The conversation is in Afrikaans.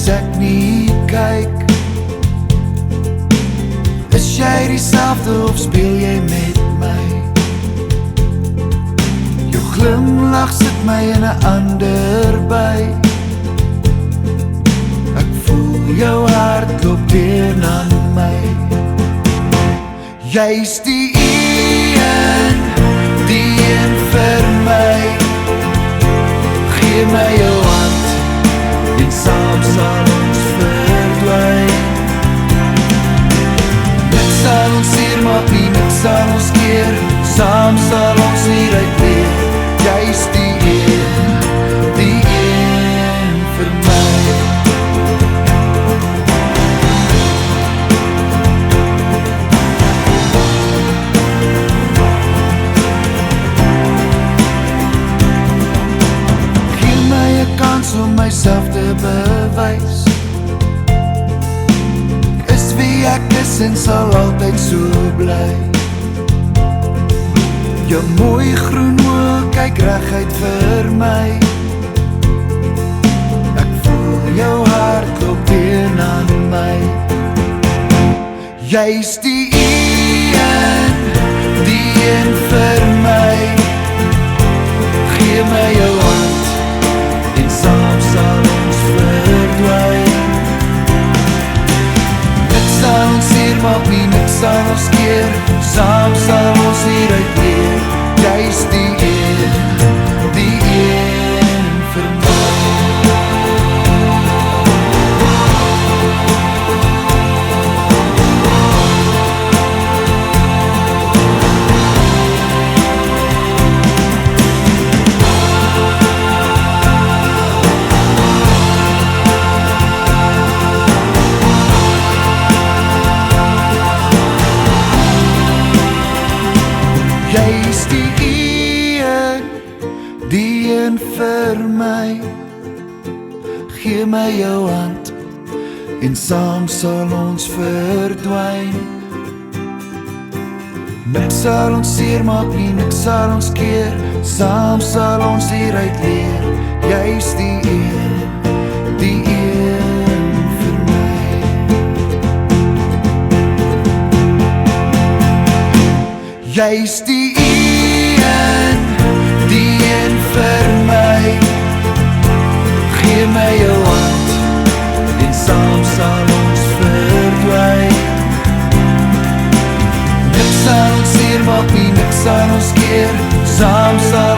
ek nie kyk. Is jy dieselfde of speel jy met my? Jou glimlach sit my in 'n ander by. Ek voel jou hart klop teen aan my. Jy's die een vir my. Gee my jou hand en saam sal ons verdwyn. Niks sal ons hier maak nie, niks sal ons keer. Saam sal ons hieruit leer. Jy's die een vir my. Gee my 'n kans om myself te bewys. Is wie ek is en sal altyd so bly. Jou mooi groen oë kyk reguit vir my. Ek voel jou hart klop teen aan my. Jy's die een vir my. Gee my jou hand en saam sal ons verdwyn. Niks sal ons hier maak nie, niks sal ons keer. Saam sal ons hieruit leer. Jy's die een vir my. Jy's die een vir my. Gee my jou hand en saam sal ons verdwyn. Niks sal ons seer maak nie, niks sal ons keer. Saam sal ons hieruit leer. Jy's die een vir my. Jy's die een vir my. Gee my jou hand en saam sal ons verdwyn. Niks sal ons seer maak nie, niks sal ons keer. Saam sal